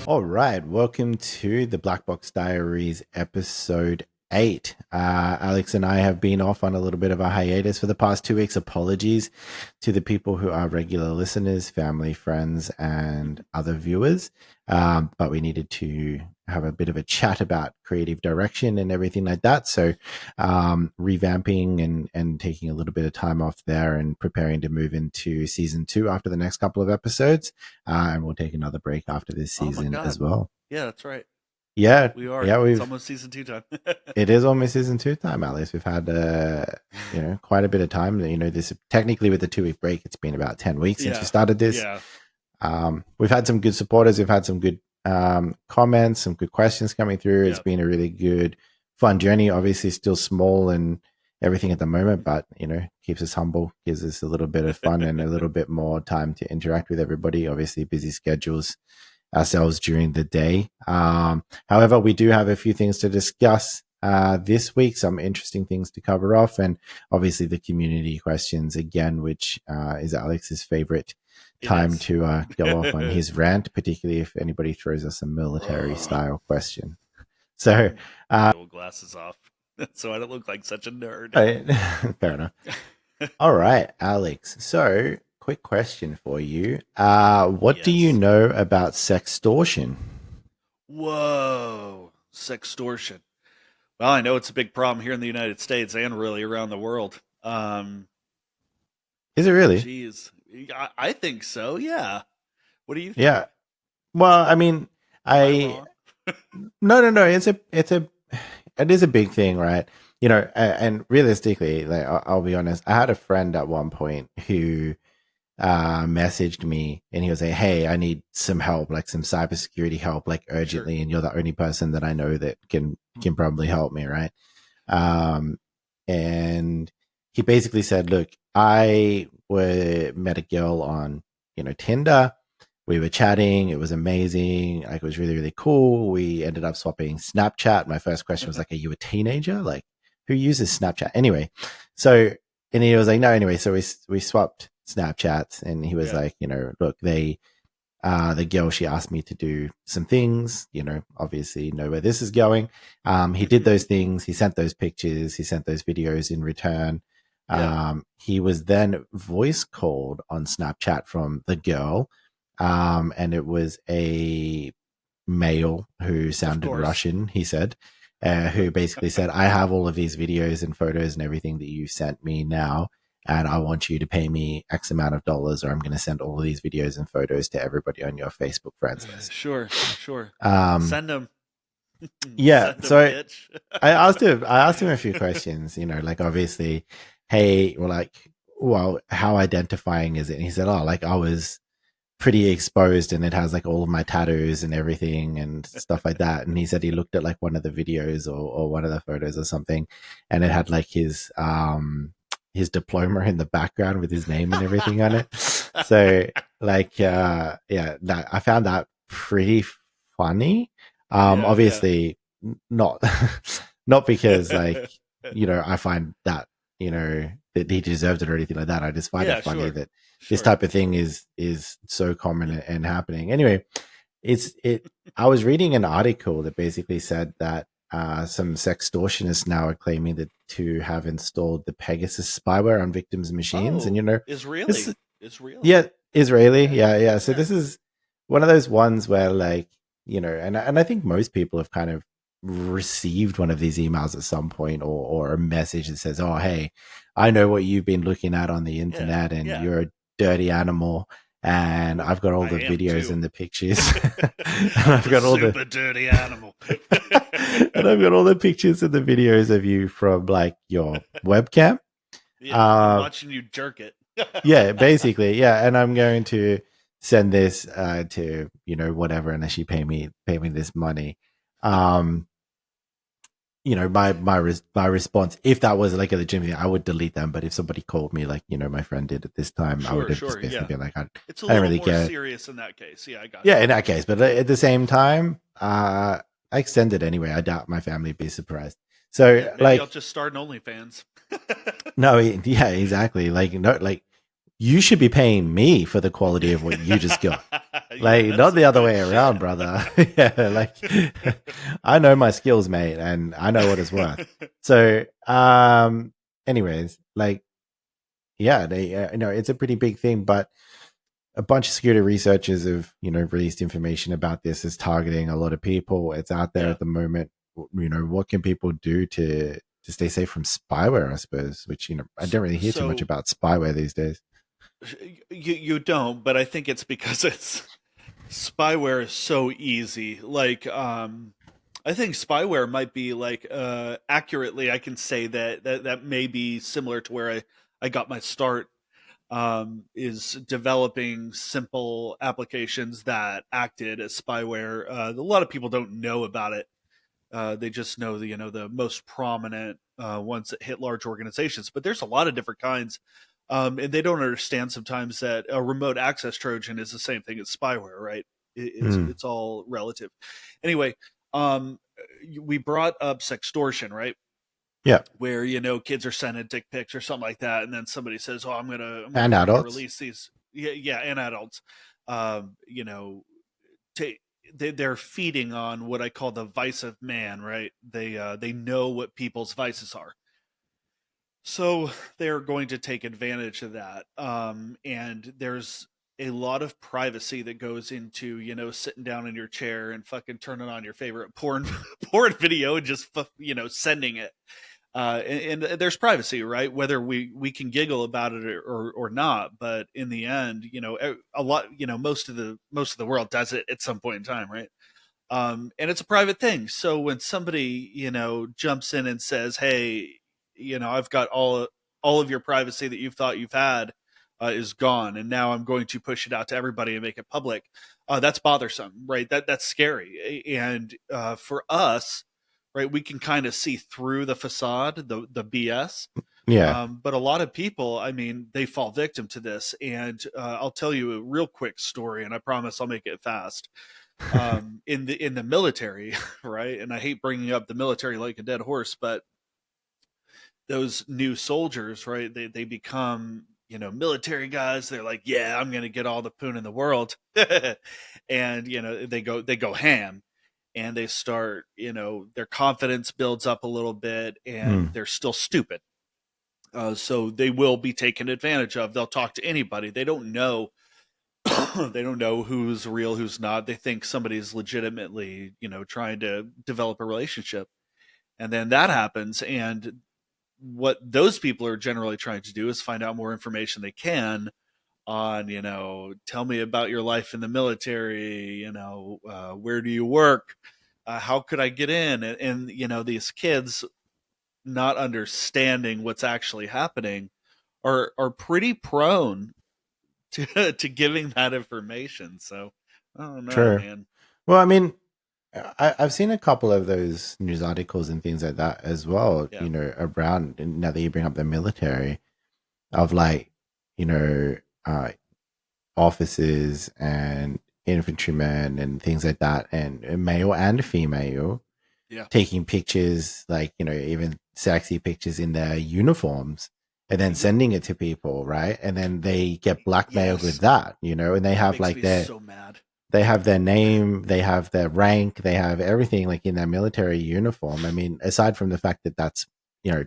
All right, welcome to the Blackbox Diaries episode 8. Alex and I have been off on a little bit of a hiatus for the past 2 weeks. Apologies to the people who are regular listeners, family, friends, and other viewers. But we needed to have a bit of a chat about creative direction and everything like that. So, revamping and taking a little bit of time off there and preparing to move into season 2 after the next couple of episodes. And we'll take another break after this Oh my season as god. well. Yeah, that's right. Yeah, We are. yeah, It's we've almost season 2 time. it is almost season 2 time, Alice. We've had quite a bit of time. This technically with the 2 week break, it's been about 10 weeks since we Yeah. started this. Yeah. We've had some good supporters. We've had some good comments, some good questions coming through. It's Yeah. been a really good, fun journey. Obviously, still small and everything at the moment, but keeps us humble, gives us a little bit of fun and a little bit more time to interact with everybody. Obviously, busy schedules ourselves during the day. However, we do have a few things to discuss this week, some interesting things to cover off, and obviously the community questions again, which is Alex's favorite It time is. to go off on his rant, particularly if anybody throws us a military Ugh. style question. So, My old glasses off, so I don't look like such a nerd. fair enough. All right, Alex. So, quick question for you. What do you Yes. know about sextortion? Whoa. Sextortion. Well, I know it's a big problem here in the United States and really around the world. Is it really? Geez. I think so. Yeah. What do you Yeah. think? Well, I mean, Am I I wrong? no. It is a big thing, right? And realistically, like I'll be honest, I had a friend at one point who messaged me and he was like, "Hey, I need some help, like some cybersecurity help, like Sure. urgently, and you're the only person that I know that can probably help me, right?" Um, and he basically said, "Look, met a girl on Tinder. We were chatting. It was amazing. Like it was really, really cool. We ended up swapping Snapchat. My first question was like, are you a teenager? Like who uses Snapchat? Anyway, so, and he was like, no, anyway, so we swapped Snapchats and he was Yeah. like, look, the girl, she asked me to do some things, obviously know where this is going. He did those things. He sent those pictures. He sent those videos in return. Yeah. He was then voice called on Snapchat from the girl. And it was a male who Of sounded course. Russian, he said, who basically said, I have all of these videos and photos and everything that you sent me now. And I want you to pay me X amount of dollars, or I'm going to send all of these videos and photos to everybody on your Facebook friends list. Sure. Sure. Um, Send them. yeah. Send them, So bitch. I asked him a few questions, like obviously, hey, well, how identifying is it? And he said, oh, like I was pretty exposed and it has like all of my tattoos and everything and stuff like that. And he said he looked at like one of the videos or one of the photos or something, and it had like his diploma in the background with his name and everything on it. So like yeah, that I found that pretty funny. Yeah. Yeah. Obviously not not because like I find that that he deserved it or anything like that. I just find it Yeah. funny Sure. that this Sure. type of thing is so common and happening. Anyway, it. I was reading an article that basically said that some sextortionists now are claiming that to have installed the Pegasus spyware on victims' machines, and Oh, this, Israeli. Israeli. yeah, Israeli, Okay. yeah. So Yeah. this is one of those ones where like and I think most people have kind of received one of these emails at some point or a message that says, oh hey, I know what you've been looking at on the Yeah. internet and Yeah. you're a dirty animal and Ooh, I've got all I the am videos too. and the pictures and I'm I've a got all the super dirty animal. and I've got all the pictures and the videos of you from like your webcam. Yeah, I'm uh watching you jerk it. yeah, basically, yeah, and I'm going to send this to whatever unless you pay me this money. um my response, if that was like a legitimate thing, I would delete them. But if somebody called me like my friend did at this time, I would Sure, have just sure, basically yeah. been like, It's a I don't little really more care. serious in that case. Yeah, I Yeah, gotcha. in that case, but at the same time, I extended anyway. I doubt my family would be surprised. So Maybe I'll like, just start an OnlyFans. no, yeah, exactly. Like no, like you should be paying me for the quality of what you just got. Yeah, Like, that's not the some other good way around, shit. brother. Yeah, like I know my skills, mate, and I know what it's worth. So, anyways, like, yeah, they, it's a pretty big thing, but a bunch of security researchers have, released information about this as targeting a lot of people. It's out there Yeah. at the moment. What can people do to stay safe from spyware? I suppose, which I don't really hear too much So about spyware these days. you don't, but I think it's because it's spyware is so easy. Like, I think spyware might be like, accurately, I can say that may be similar to where I got my start. Is developing simple applications that acted as spyware. A lot of people don't know about it. They just know the most prominent ones that hit large organizations. But there's a lot of different kinds, and they don't understand sometimes that a remote access Trojan is the same thing as spyware, right? Mm. It's all relative. Anyway, um, we brought up sextortion, right? Yeah, Where kids are sending dick pics or something like that, and then somebody says, "Oh, I'm gonna and fucking adults. release these." Yeah, yeah, and adults. You know, ta they're feeding on what I call the vice of man, right? They know what people's vices are, so they're going to take advantage of that. And there's a lot of privacy that goes into sitting down in your chair and fucking turning on your favorite porn porn video and just sending it. And there's privacy, right? Whether we can giggle about it or not, but in the end, a lot, most of the world does it at some point in time, right? And it's a private thing. So when somebody jumps in and says, "Hey, I've got all of your privacy that you've thought you've had is gone, and now I'm going to push it out to everybody and make it public," that's bothersome, right? That's scary, and for us, right, we can kind of see through the facade, the BS. Yeah, But a lot of people, I mean, they fall victim to this. And I'll tell you a real quick story, and I promise I'll make it fast. In the military, right? And I hate bringing up the military like a dead horse, but those new soldiers, right? They become military guys. They're like, yeah, I'm gonna get all the poon in the world, and they go ham, and they start their confidence builds up a little bit, and mm, they're still stupid. So they will be taken advantage of. They'll talk to anybody. They don't know they don't know who's real, who's not. They think somebody's legitimately, trying to develop a relationship. And then that happens. And what those people are generally trying to do is find out more information they can on, tell me about your life in the military, where do you work? How could I get in? And, these kids not understanding what's actually happening are pretty prone to giving that information. So I don't know, true. man. Well, I mean, I've seen a couple of those news articles and things like that as well. Yeah, Around now that you bring up the military, of like, you know, uh, officers and infantrymen and things like that, and male and female yeah, taking pictures, like, even sexy pictures in their uniforms, and then yep, sending it to people, right? And then they get blackmailed with yes. that, and they That have makes like me their so mad. name, they have their rank, they have everything like in their military uniform. I mean, aside from the fact that that's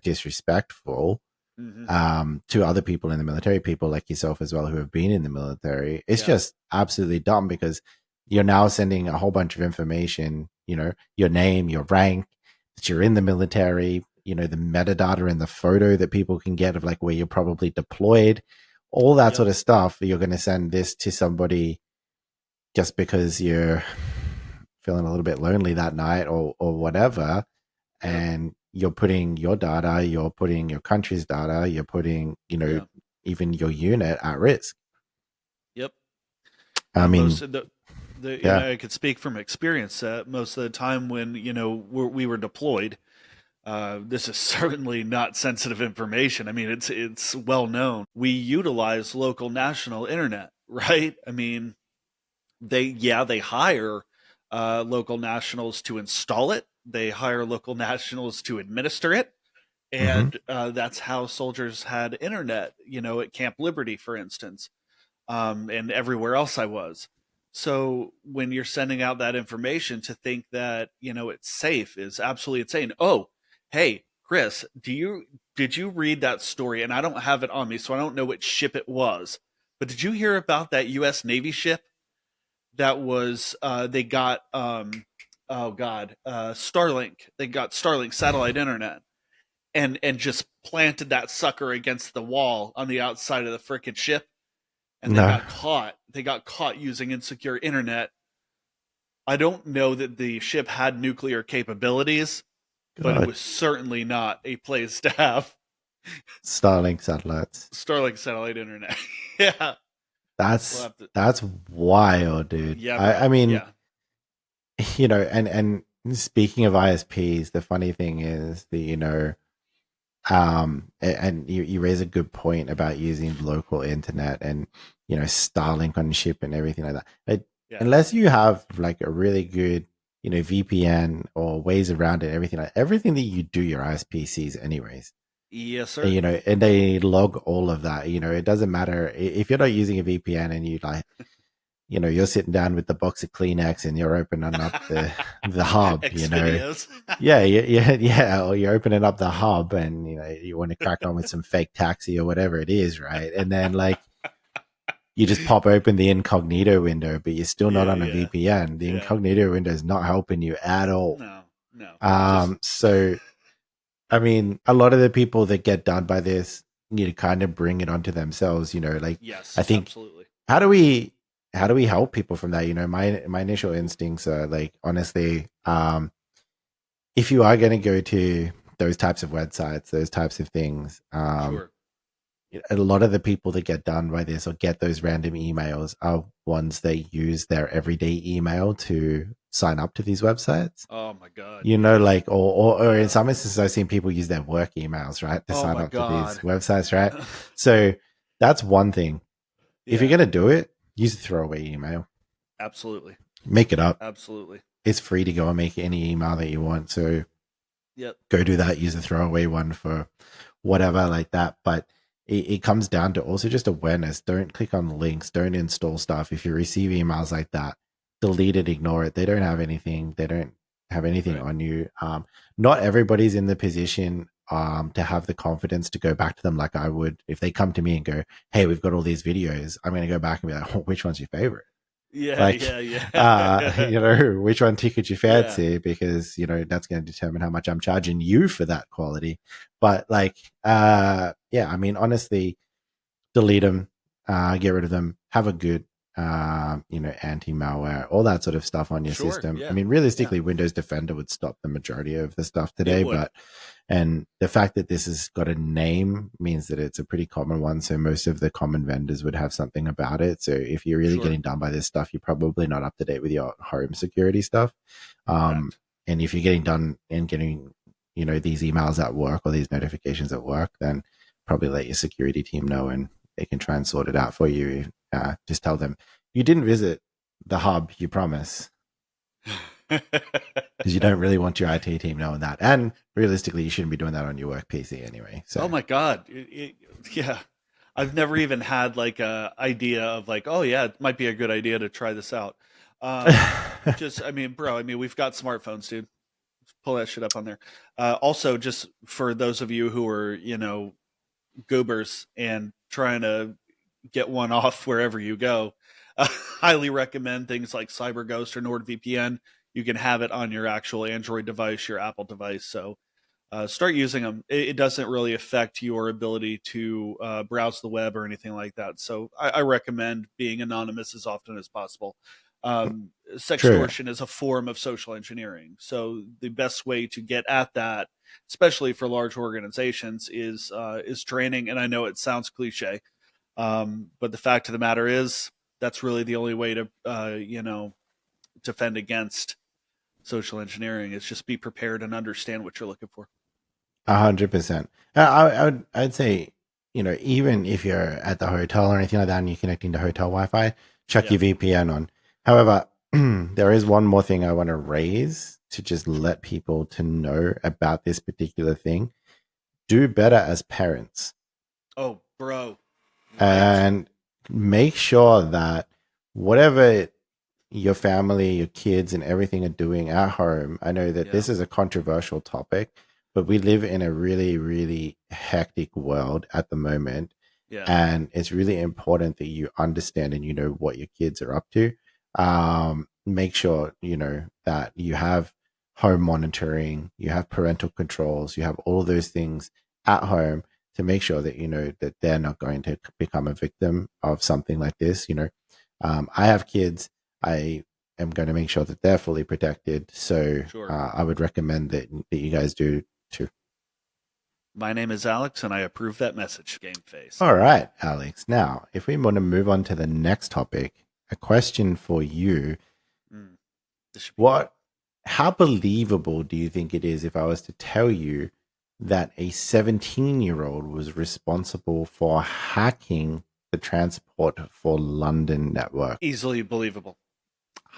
disrespectful Hmm. to other people in the military, people like yourself as well who have been in the military. It's Yeah, just absolutely dumb because you're now sending a whole bunch of information, your name, your rank, that you're in the military, the metadata and the photo that people can get of like where you're probably deployed, all that yep, sort of stuff. You're going to send this to somebody just because you're feeling a little bit lonely that night or whatever, yep, and you're putting your data, you're putting your country's data, you're putting, yeah, even your unit at risk. yep. I And mean, most of the yeah, I could speak from experience that most of the time when we were deployed, this is certainly not sensitive information. I mean, it's well known. We utilize local national internet, right? I mean, they hire local nationals to install it. They hire local nationals to administer it. Mm-hmm. and that's how soldiers had internet. At Camp Liberty, for instance, and everywhere else I was. So when you're sending out that information, to think that it's safe is absolutely insane. Oh, hey, Chris, did you read that story? And I don't have it on me, so I don't know which ship it was. But did you hear about that U.S. Navy ship that was they got oh god Starlink? They got Starlink satellite internet and just planted that sucker against the wall on the outside of the frickin' ship, and they No. got caught. They got caught using insecure internet. I don't know that the ship had nuclear capabilities, but it God. was certainly not a place to have Starlink satellites. Starlink satellite internet. Yeah, we'll That's have to. that's wild, dude. Yeah, I bro. mean, Yeah, and speaking of ISPs, the funny thing is that and you raise a good point about using local internet and Starlink on ship and everything like that. yeah. Unless you have like a really good VPN or ways around it, everything that you do your ISP sees anyways. Yes, And, sir. and they log all of that. It doesn't matter if you're not using a VPN and you're sitting down with the box of Kleenex and you're opening up the hub. Xvideos. Yeah, yeah. Or you're opening up the hub and you want to crack on with some fake taxi or whatever it is, right? And then like you just pop open the incognito window, but you're still not Yeah, on a yeah, VPN. The yeah. incognito window is not helping you at all. No, no. Just So I mean, a lot of the people that get done by this, kind of bring it onto themselves. Like I yes, think absolutely. how do we help people from that? My initial instincts are like honestly, if you are going to go to those types of websites, those types of things, Sure. a lot of the people that get done by this or get those random emails are ones that use their everyday email to sign up to these websites. Oh my god. Yes. Like, or in Yeah. some instances, I've seen people use their work emails, right, to Oh sign my up to these god. websites, right? So that's one thing. If you're Yeah. going to do it, use a throwaway email, Absolutely. make it up. Absolutely. It's free to go and make any email that you want. So Yep. go do that. Use a throwaway one for whatever like that. But it comes down to also just awareness. Don't click on links. Don't install stuff. If you receive emails like that, delete it, ignore it. They don't have anything. They don't have anything Right. on you. Not everybody's in the position to have the confidence to go back to them like I would. If they come to me and go, hey, we've got all these videos, I'm going to go back and be like, oh, which one's your favorite? Yeah, Like, yeah, yeah. which one ticket you Yeah. fancy, because that's going to determine how much I'm charging you for that quality. But like, yeah, I mean, honestly, delete them, get rid of them, have a good anti-malware, all that sort of stuff on your Sure. system. I Yeah. mean, Yeah. realistically, Windows Defender would stop the majority of the stuff It today, would. but and the fact that this has got a name means that it's a pretty common one. So most of the common vendors would have something about it. So if you're really Sure. getting done by this stuff, you're probably not up to date with your home security stuff. Um, Fact. and if you're getting done and getting, these emails at work or these notifications at work, then probably let your security team know and they can try and sort it out for you. Just tell them you didn't visit the hub, you promise, because you don't really want your IT team knowing that. And realistically, you shouldn't be doing that on your work PC anyway. So, Oh my god. Yeah. I've never even had like a idea of like, oh yeah, it might be a good idea to try this out. Just I mean, bro, I mean, we've got smartphones, dude. Just pull that shit up on there. Also, just for those of you who are, goobers and trying to get one off wherever you go, highly recommend things like CyberGhost or NordVPN. You can have it on your actual Android device, your Apple device. So start using them. It doesn't really affect your ability to browse the web or anything like that. So I recommend being anonymous as often as possible. true. Sextortion is a form of social engineering. So the best way to get at that, especially for large organizations, is training. And I know it sounds cliche, but the fact of the matter is that's really the only way to defend against social engineering is just be prepared and understand what you're looking for. 100%. I'd say, even if you're at the hotel or anything like that and you're connecting to hotel Wi-Fi, chuck Yeah. your VPN on. However, there is one more thing I want to raise to just let people to know about this particular thing. do better as parents Oh, bro. Right. and make sure that whatever your family, your kids, and everything are doing at home. I know that Yeah. this is a controversial topic, but we live in a really, really hectic world at the moment. Yeah. And it's really important that you understand and you know what your kids are up to. Make sure, you know, that you have home monitoring, you have parental controls, you have all those things at home to make sure that, you know, that they're not going to become a victim of something like this. You know, I have kids. I am going to make sure that they're fully protected. So Sure. I would recommend that you guys do too. My name is Alex, and I approve that message, Game Face. All right, Alex. Now, if we want to move on to the next topic, a question for you. Mm, this should be good. What, how believable do you think it is if I was to tell you that a 17-year-old was responsible for hacking the Transport for London network? Easily believable.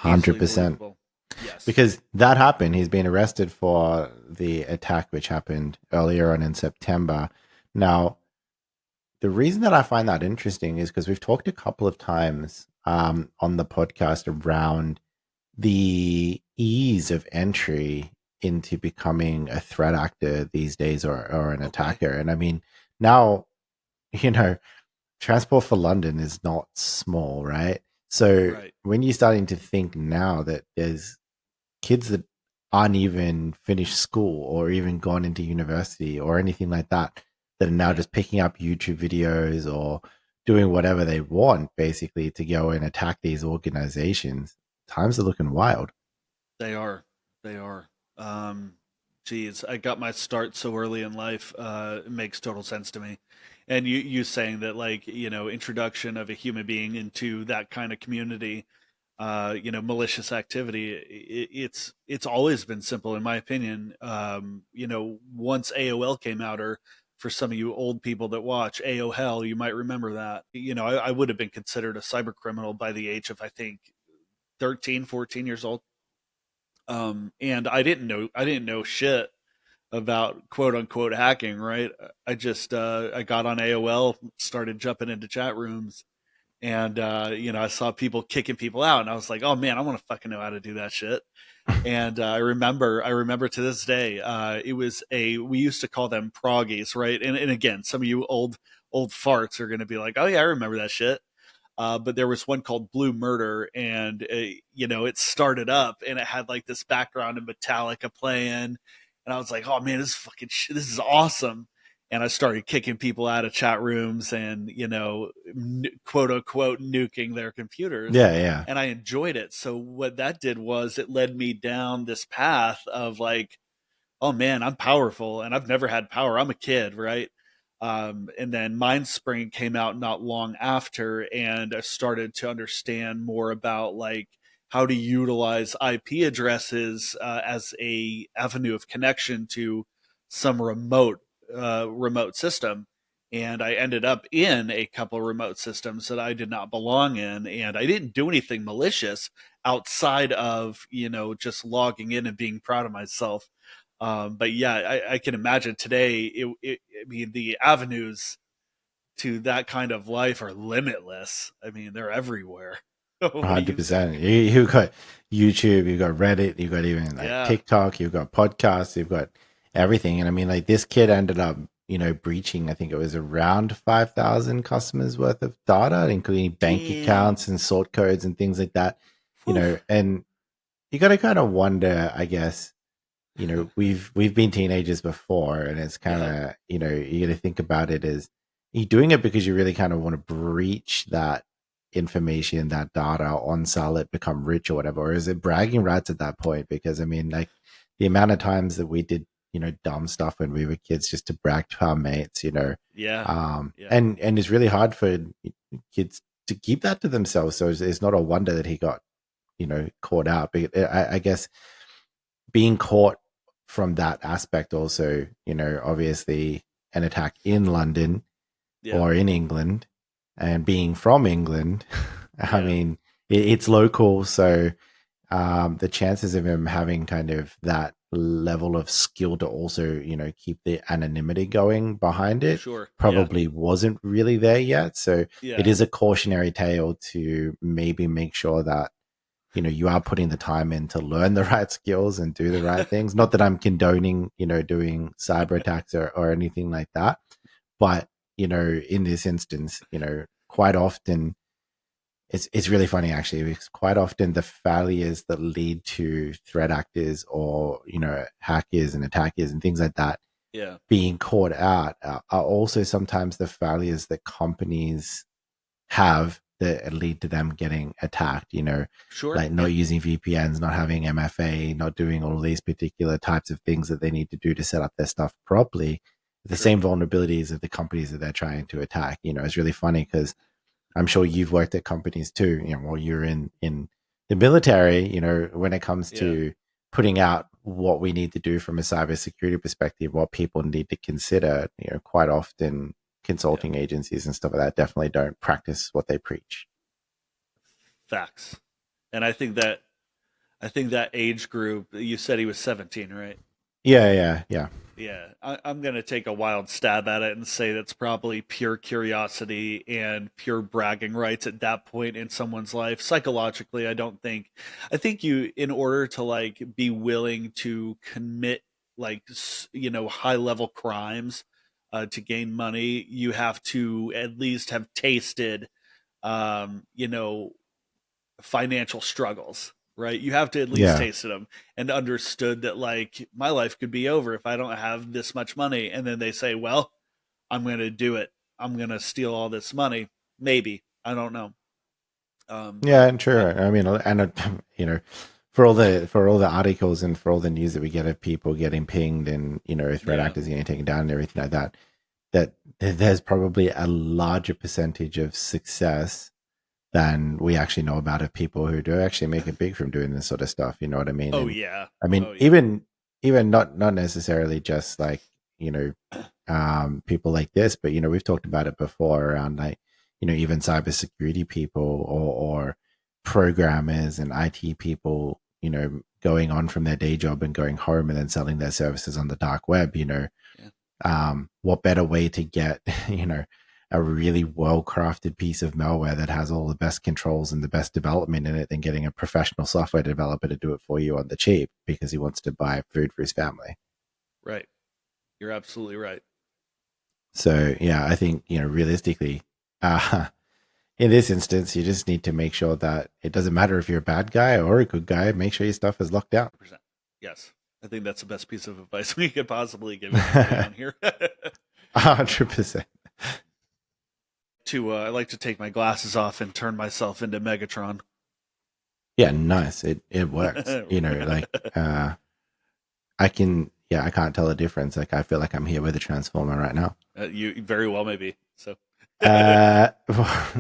Easily 100%. believable. Yes. Because that happened. He's been arrested for the attack which happened earlier on in September. Now, the reason that I find that interesting is because we've talked a couple of times on the podcast around the ease of entry into becoming a threat actor these days, or an Okay. attacker. And I mean, now, you know, Transport for London is not small, right? So Right. when you're starting to think now that there's kids that aren't even finished school or even gone into university or anything like that, that are now Yeah. just picking up YouTube videos or doing whatever they want basically to go and attack these organizations, times are looking wild. They are. They are. Um, Geez, I got my start so early in life. It makes total sense to me. And you saying that, like, introduction of a human being into that kind of community, malicious activity. It's always been simple, in my opinion. Once AOL came out, or for some of you old people that watch AOL, you might remember that. I would have been considered a cyber criminal by the age of, I think, 13, 14 years old. And I didn't know shit about quote unquote hacking, right? I got on AOL, started jumping into chat rooms, and I saw people kicking people out, and I was like, oh man, I want to fucking know how to do that shit. And I remember to this day, we used to call them proggies, right? And again, some of you old farts are going to be like, oh yeah, I remember that shit. But there was one called Blue Murder, and it started up, and it had like this background of Metallica playing, and I was like, "Oh man, this is fucking shit. This is awesome!" And I started kicking people out of chat rooms, and quote unquote nuking their computers, Yeah, yeah. and I enjoyed it. So what that did was it led me down this path of like, oh man, I'm powerful and I've never had power. I'm a kid, right? And then Mindspring came out not long after, and I started to understand more about like how to utilize IP addresses as a avenue of connection to some remote system. And I ended up in a couple remote systems that I did not belong in, and I didn't do anything malicious outside of just logging in and being proud of myself. But yeah, I can imagine today. I mean, the avenues to that kind of life are limitless. I mean, they're everywhere. What do you think? 100%. You've got YouTube, you've got Reddit, you've got even like Yeah. TikTok, you've got podcasts, you've got everything. And I mean, like this kid ended up, breaching, I think it was around 5,000 customers worth of data, including bank Damn. accounts and sort codes and things like that, Whew. and you got to kind of wonder, I guess, we've been teenagers before, and it's kind Yeah. of, you got to think about it as you're doing it because you really kind of want to breach that information, that data, on sell it, become rich or whatever, or is it bragging rights at that point? Because I mean, like the amount of times that we did, dumb stuff when we were kids just to brag to our mates, Yeah. Yeah. and it's really hard for kids to keep that to themselves. So it's not a wonder that he got, caught out. But I guess being caught from that aspect also, obviously an attack in London Yeah. or in England, and being from England, I Yeah. mean, it's local. So the chances of him having kind of that level of skill to also, keep the anonymity going behind it Sure. Yeah. probably wasn't really there yet. So it Yeah. is a cautionary tale to maybe make sure that, you are putting the time in to learn the right skills and do the right things. Not that I'm condoning, doing cyber attacks or anything like that. But, in this instance, quite often it's really funny actually, because quite often the failures that lead to threat actors or, hackers and attackers and things like that Yeah. being caught out are also sometimes the failures that companies have that lead to them getting attacked, Sure. like not Yeah. using VPNs, not having MFA, not doing all these particular types of things that they need to do to set up their stuff properly. The Sure. same vulnerabilities of the companies that they're trying to attack. It's really funny because I'm sure you've worked at companies too, while you're in the military, when it comes Yeah. to putting out what we need to do from a cybersecurity perspective, what people need to consider, quite often Yeah. consulting agencies and stuff like that definitely don't practice what they preach. Facts. And I think that age group, you said he was 17, right? Yeah, yeah, yeah. Yeah, I'm going to take a wild stab at it and say that's probably pure curiosity and pure bragging rights at that point in someone's life. Psychologically, I think you, in order to like be willing to commit like, high level crimes to gain money, you have to at least have tasted, you know, financial struggles, right? You have to at least Yeah. tasted them and understood that like my life could be over if I don't have this much money. And then they say, well, I'm going to do it. I'm going to steal all this money. Maybe. I don't know. Yeah, But and true. I mean, and for all the articles and for all the news that we get of people getting pinged and threat yeah, actors getting taken down and everything like that, that there's probably a larger percentage of success than we actually know about of people who do actually make it big from doing this sort of stuff. You know what I mean? oh And yeah, I mean, oh yeah, even not necessarily just like you know people like this, but we've talked about it before around like even cybersecurity people or programmers and IT people, going on from their day job and going home and then selling their services on the dark web. yeah. What better way to get a really well crafted piece of malware that has all the best controls and the best development in it than getting a professional software developer to do it for you on the cheap because he wants to buy food for his family. Right. You're absolutely right. So yeah, I think realistically, in this instance, you just need to make sure that it doesn't matter if you're a bad guy or a good guy. Make sure your stuff is locked down. 100%. Yes. I think that's the best piece of advice we could possibly give anybody on here. 100%. I like to take my glasses off and turn myself into Megatron. Yeah, nice. It works. Like I can. Yeah, I can't tell the difference. Like I feel like I'm here with a transformer right now. You very well maybe. So Uh,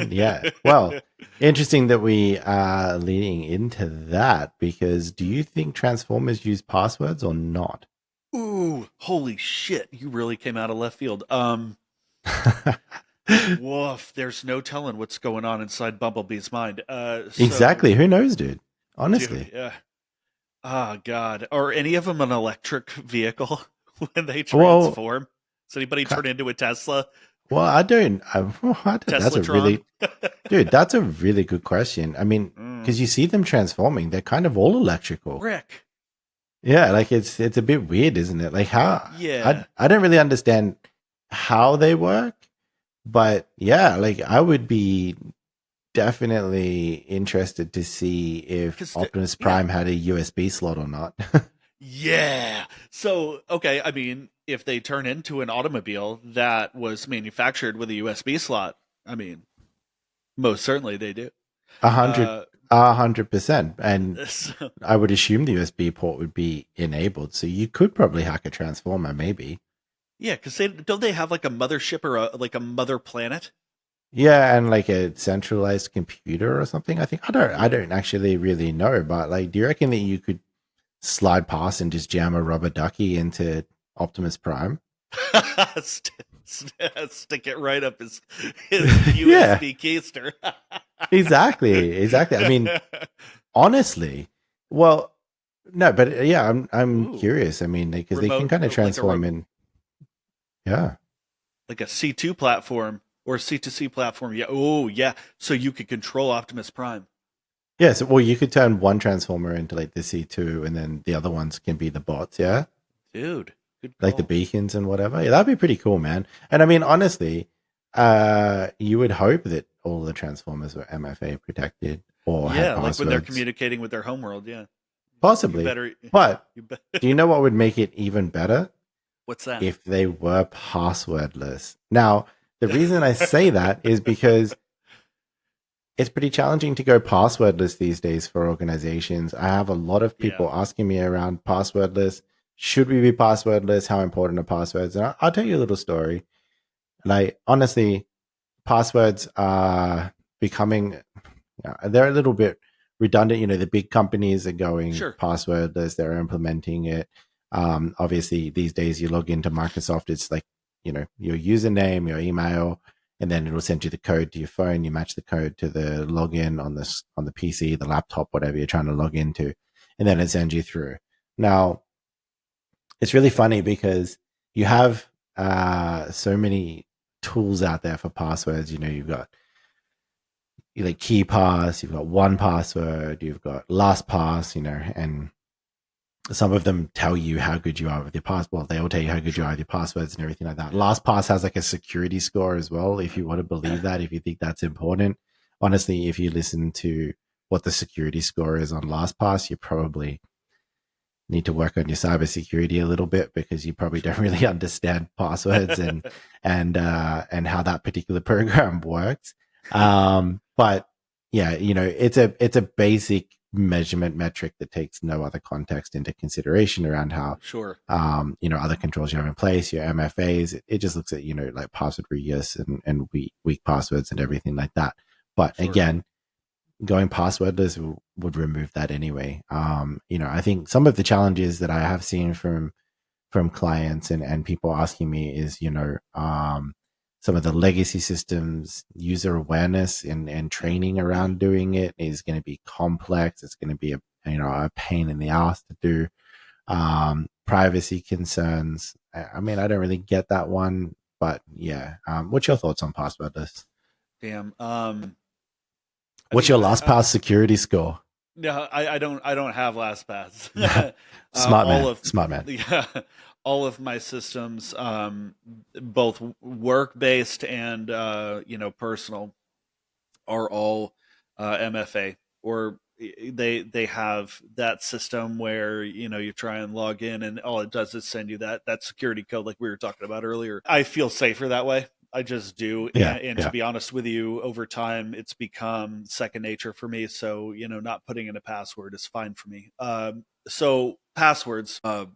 yeah. Well, interesting that we are leading into that because do you think transformers use passwords or not? ooh, holy shit! You really came out of left field. Woof. There's no telling what's going on inside Bumblebee's mind. Exactly. Who knows, dude? Dude, Honestly. yeah. Oh God. Are any of them an electric vehicle when they Well, transform? Does anybody turn into a Tesla? I don't. That's a Teslatron? really, dude. That's a really good question. I mean, Mm, because you see them transforming, they're kind of all electrical. Rick. Yeah, like it's a bit weird, isn't it? Like how Yeah. I don't really understand how they work, but yeah, like I would be definitely interested to see if Because Optimus yeah. Prime had a USB slot or not. Yeah. So, okay, I mean, if they turn into an automobile that was manufactured with a USB slot, I mean, most certainly they do. A hundred, Uh, 100%. And so, I would assume the USB port would be enabled, so you could probably hack a transformer, maybe. yeah, because they have like a mothership or like a mother planet? Yeah, and like a centralized computer or something. I think I Yeah. don't actually really know, but like, do you reckon that you could slide past and just jam a rubber ducky into Optimus Prime? Stick it right up his Yeah, USB keister. exactly. I mean, honestly, Well, no, but yeah, I'm Ooh, curious. I mean, because they can remote, kind of like a transform in. Yeah. like a C2 platform or a C2C platform. Yeah. Oh, yeah. So you could control Optimus Prime. Yeah, so well, you could turn one transformer into like the C2, and then the other ones can be the bots. Yeah, Dude, good like the call. beacons and whatever. Yeah, that'd be pretty cool, man. And I mean, honestly, you would hope that all the transformers were MFA protected or had Yeah, like when they're passwords, communicating with their homeworld. Yeah. You possibly. better. But You bet. do you know what would make it even better? What's that? If they were passwordless. Now, the reason I say that is because it's pretty challenging to go passwordless these days for organizations. I have a lot of Yeah. people asking me around passwordless. Should we be passwordless? How important are passwords? And I'll tell you a little story. Like, honestly, passwords are becoming, they're a little bit redundant. You know, the big companies are going Sure. passwordless, they're implementing it. Obviously, these days you log into Microsoft, it's like, your username, your email, and then it'll send you the code to your phone. You match the code to the login on the PC, the laptop, whatever you're trying to log into, and then it sends you through. Now, it's really funny because you have so many tools out there for passwords. You've got like KeyPass, you've got one password, you've got LastPass, and some of them tell you how good you are with your password. They will tell you how good you are Sure. with your passwords and everything like that. Yeah. LastPass has like a security score as well. If you want to believe that, if you think that's important, honestly, if you listen to what the security score is on LastPass, you probably need to work on your cybersecurity a little bit because you probably don't Sure. really understand passwords and how that particular program works. But yeah, it's a basic measurement metric that takes no other context into consideration around how Sure. other controls you have in place, your MFAs. It just looks at like password reuse and weak passwords and everything like that. But Sure. again, going passwordless would remove that anyway. I think some of the challenges that I have seen from clients and people asking me is, some of the legacy systems, user awareness and Yeah. training around doing it is going to be complex. It's going to be a pain in the ass to do. Privacy concerns. I mean, I don't really get that one, but yeah. What's your thoughts on passwordless? Damn. I What's mean, your last pass security score? no, I don't have LastPass. Smart All man, of smart man. yeah, all of my systems, both work based and personal, are all MFA, or they have that system where you try and log in and all it does is send you that security code like we were talking about earlier. I feel safer that way. I just do, Yeah, and to yeah. be honest with you, over time it's become second nature for me. So not putting in a password is fine for me. So passwords, a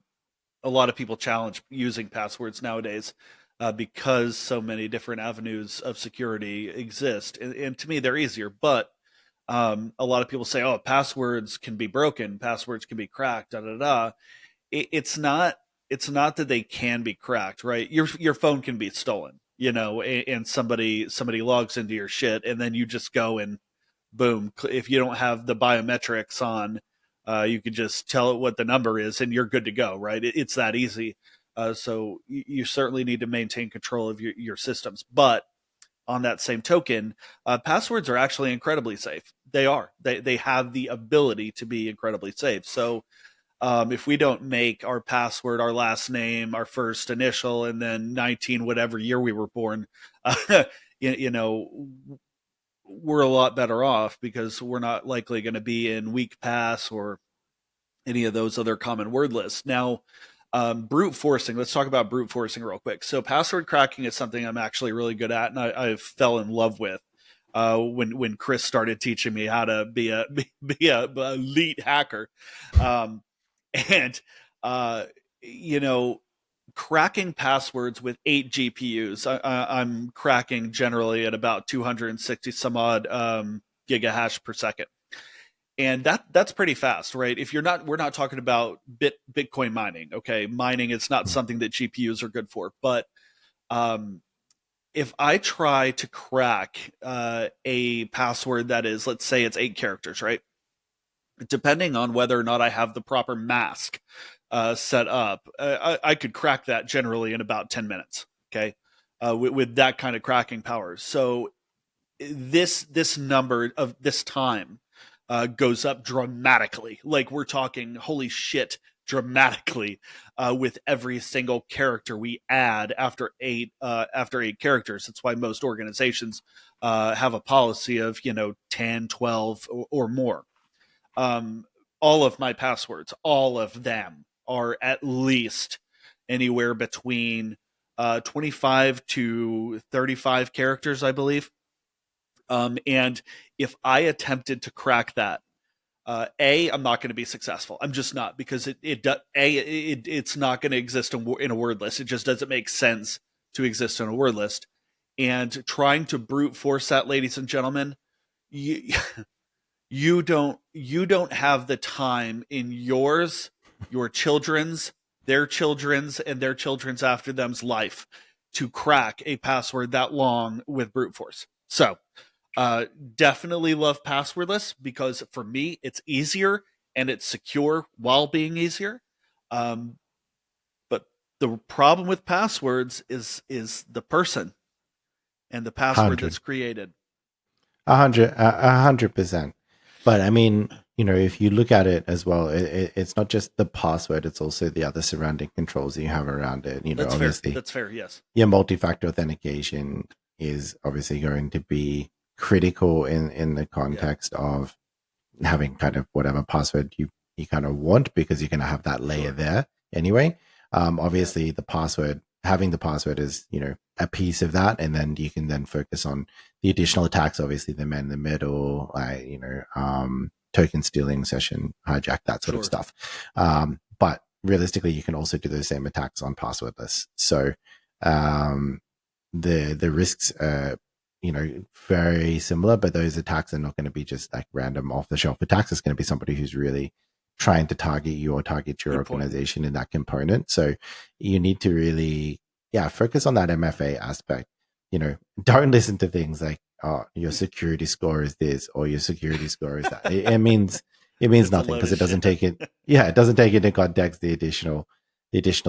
lot of people challenge using passwords nowadays because so many different avenues of security exist, and to me they're easier. But a lot of people say, "Oh, passwords can be broken, passwords can be cracked." Da da da. It's not. It's not that they can be cracked, right? Your phone can be stolen, and somebody logs into your shit, and then you just go and boom. If you don't have the biometrics on, you can just tell it what the number is, and you're good to go, right? It's that easy. So you certainly need to maintain control of your systems, but on that same token, passwords are actually incredibly safe. They are. They have the ability to be incredibly safe. So if we don't make our password our last name, our first initial, and then 19 whatever year we were born, you know, we're a lot better off because we're not likely going to be in weak pass or any of those other common word lists. Now, brute forcing. Let's talk about brute forcing real quick. So, password cracking is something I'm actually really good at, and I fell in love with when Chris started teaching me how to be a elite hacker, and uh, you know. Cracking passwords with 8 GPUs. I'm cracking generally at about 260 some odd gigahash per second, and that's pretty fast, right? If you're not, we're not talking about Bitcoin mining. Okay, mining is not something that GPUs are good for, but um, if I try to crack a password that is, let's say it's 8 characters, right? depending on whether or not I have the proper mask set up, I could crack that generally in about 10 minutes. Okay. With that kind of cracking power. So this number of this time goes up dramatically. Like we're talking, holy shit, dramatically with every single character we add after eight characters. That's why most organizations have a policy of 10, 12, or more. um, all of my passwords, all of them are at least anywhere between 25 to 35 characters, I believe. And if I attempted to crack that, I'm not going to be successful. I'm just not, because it's not going to exist in a word list. It just doesn't make sense to exist in a word list. And trying to brute force that, ladies and gentlemen, you, you don't have the time in your children's, their children's, and their children's after them's life to crack a password that long with brute force. So definitely love passwordless, because for me it's easier and it's secure while being easier. Um, but the problem with passwords is the person and the password that's 100, created. 100%. But I mean, if you look at it as well, it's not just the password; it's also the other surrounding controls that you have around it. That's fair. Obviously, That's fair. Yes. your multi-factor authentication is obviously going to be critical in the Yeah. context of having kind of whatever password you kind of want, because you're going to have that layer Sure. there anyway. Yeah. Obviously having the password is a piece of that, and then you can then focus on the additional attacks, obviously the man in the middle, like token stealing, session hijack, that sort of Sure. stuff. But realistically you can also do those same attacks on passwordless. So um the risks are very similar, but those attacks are not going to be just like random off the shelf attacks. It's going to be somebody who's really trying to target you or target your Good point. organization in that component. So you need to really focus on that MFA aspect. Don't listen to things like, oh, your security score is this or your security score is that. It means It's a nothing, load because of it doesn't shit. take it. Yeah, it doesn't take into context the additional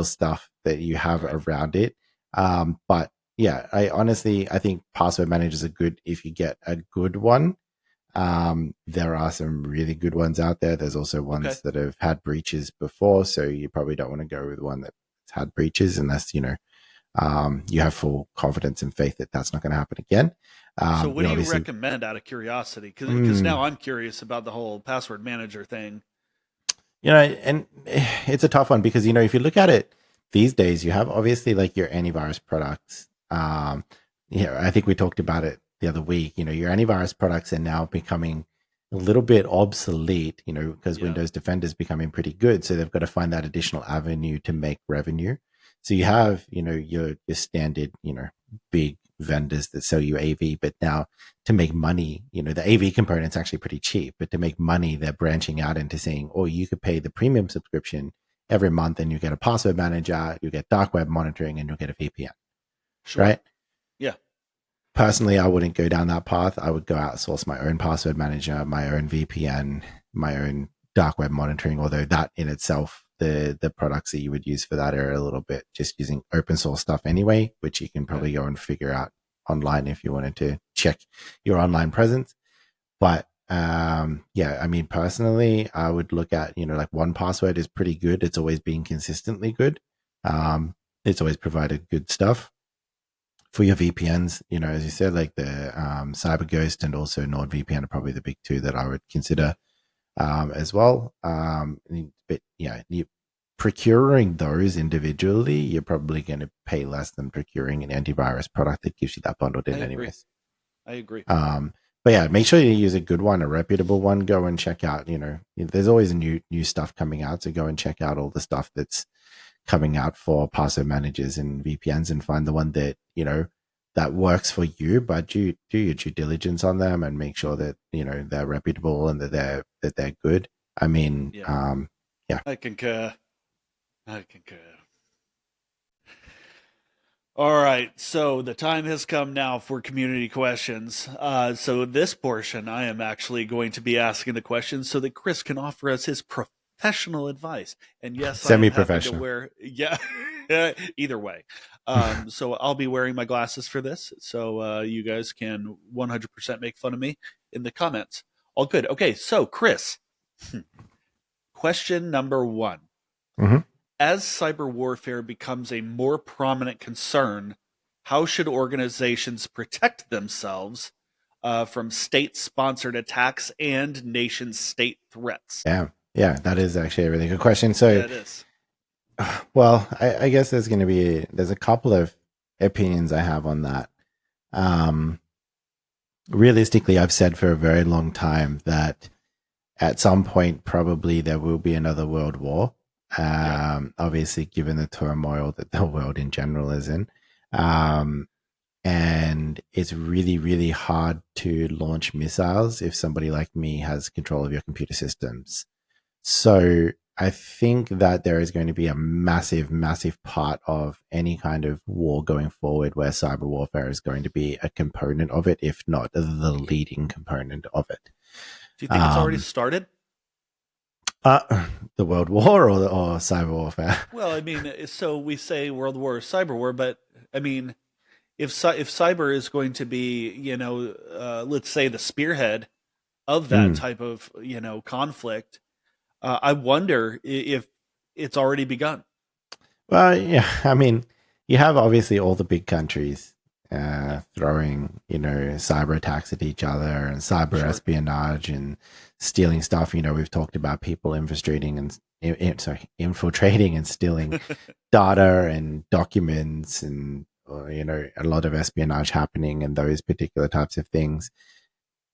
stuff that you have Right. around it. But yeah, I think password managers are good if you get a good one. There are some really good ones out there. There's also Okay. ones that have had breaches before, so you probably don't want to go with one that's had breaches unless you have full confidence and faith that that's not going to happen again. So, what do you Obviously, recommend out of curiosity? Because mm, now I'm curious about the whole password manager thing. and it's a tough one, because if you look at it these days, you have obviously like your antivirus products. I think we talked about it the other week. Your antivirus products are now becoming a little bit obsolete, because Yeah. Windows Defender is becoming pretty good, so they've got to find that additional avenue to make revenue. So you have your standard big vendors that sell you AV, but now to make money, the AV component's actually pretty cheap, but to make money, they're branching out into saying, oh, you could pay the premium subscription every month and you get a password manager, you get dark web monitoring, and you'll get a VPN, Sure. right? Yeah. Personally, I wouldn't go down that path. I would go outsource my own password manager, my own VPN, my own dark web monitoring, although that in itself, the products that you would use for that are a little bit just using open source stuff anyway, which you can Okay. probably go and figure out online if you wanted to check your online presence. But I mean, personally, I would look at, like, one password is pretty good. It's always been consistently good. It's always provided good stuff for your VPNs. As you said, like the CyberGhost and also NordVPN are probably the big two that I would consider as well. But yeah, procuring those individually, you're probably going to pay less than procuring an antivirus product that gives you that bundled I in, agree. anyways. I agree. Um, but yeah, make sure you use a good one, a reputable one. Go and check out. There's always new stuff coming out, so go and check out all the stuff that's coming out for password managers and VPNs, and find the one that that works for you. But do your due diligence on them and make sure that they're reputable and that they're good. I mean, Yeah. yeah, I concur. I concur. All right, so the time has come now for community questions. So this portion, I am actually going to be asking the questions so that Chris can offer us his professional advice. And yes, I am having to Semi-professional. wear, yeah, either way. So I'll be wearing my glasses for this, so you guys can 100% make fun of me in the comments. All good. Okay, so Chris, question number one. Hmm. As cyber warfare becomes a more prominent concern, how should organizations protect themselves from state sponsored attacks and nation state threats? Yeah, yeah, that is actually a really good question. So, Yeah, it is. well, I guess there's a couple of opinions I have on that. Um, Realistically, I've said for a very long time that at some point probably there will be another world war. Yeah, Obviously, given the turmoil that the world in general is in, um, and it's really, really hard to launch missiles if somebody like me has control of your computer systems. So I think that there is going to be a massive, massive part of any kind of war going forward where cyber warfare is going to be a component of it, if not the leading component of it. do you think it's already Um, started? the world war or cyber warfare. Well, I mean, so we say World War, Cyber War, but I mean, if cyber is going to be, let's say the spearhead of that Mm. type of conflict, I wonder if it's already begun. Well, yeah, I mean, you have obviously all the big countries Yeah, throwing, cyber attacks at each other and cyber sure. espionage and stealing stuff. We've talked about people infiltrating and stealing data and documents and, a lot of espionage happening and those particular types of things.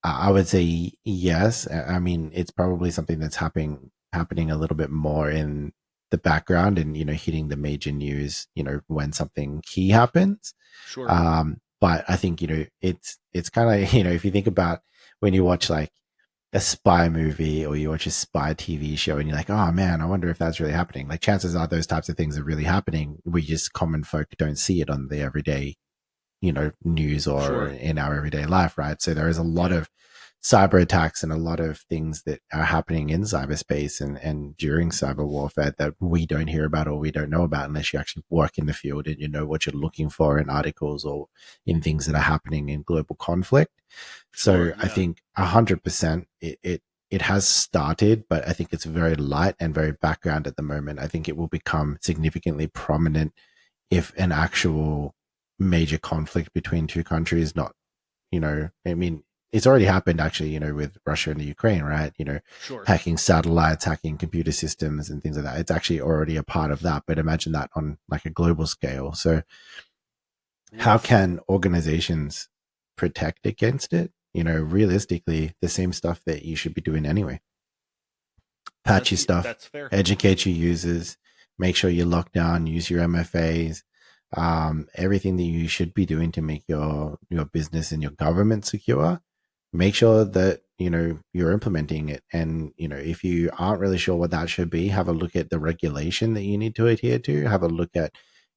I would say yes. I mean, it's probably something that's happening a little bit more in the background and hitting the major news. When something key happens. Sure. But I think it's kind of if you think about when you watch like a spy movie or you watch a spy TV show and you're like, oh man, I wonder if that's really happening. Like chances are those types of things are really happening. We just common folk don't see it on the everyday news or Sure. in our everyday life, right? So there is a lot Yeah. of cyber attacks and a lot of things that are happening in cyberspace and during cyber warfare that we don't hear about or we don't know about unless you actually work in the field and you know what you're looking for in articles or in things that are happening in global conflict. Sure. So I Yeah. think 100% it has started, but I think it's very light and very background at the moment. I think it will become significantly prominent if an actual major conflict between two countries, not, I mean, it's already happened actually, with Russia and the Ukraine, right? Sure. Hacking satellites, hacking computer systems and things like that. It's actually already a part of that, but imagine that on like a global scale. So how Woof. can organizations protect against it? Realistically, the same stuff that you should be doing anyway. Patch your stuff, That's fair. educate your users, make sure you lock down, use your MFAs, everything that you should be doing to make your business and your government secure. Make sure that you're implementing it, and if you aren't really sure what that should be, have a look at the regulation that you need to adhere to. Have a look at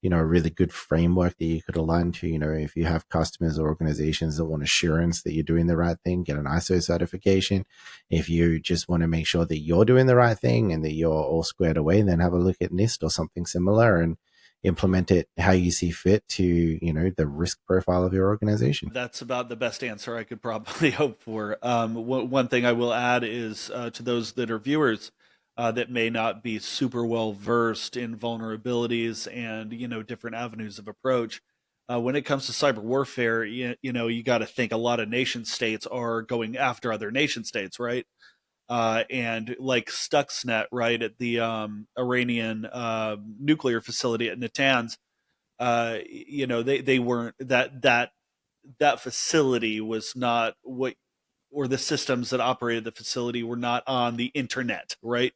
a really good framework that you could align to. If you have customers or organizations that want assurance that you're doing the right thing, get an ISO certification. If you just want to make sure that you're doing the right thing and that you're all squared away, then have a look at NIST or something similar and implement it how you see fit to the risk profile of your organization. That's about the best answer I could probably hope for. One thing I will add is to those that are viewers that may not be super well versed in vulnerabilities and different avenues of approach. When it comes to cyber warfare, you got to think a lot of nation states are going after other nation states, right? And like Stuxnet, right at the Iranian nuclear facility at Natanz, they weren't that facility was not what, or the systems that operated the facility were not on the internet, right?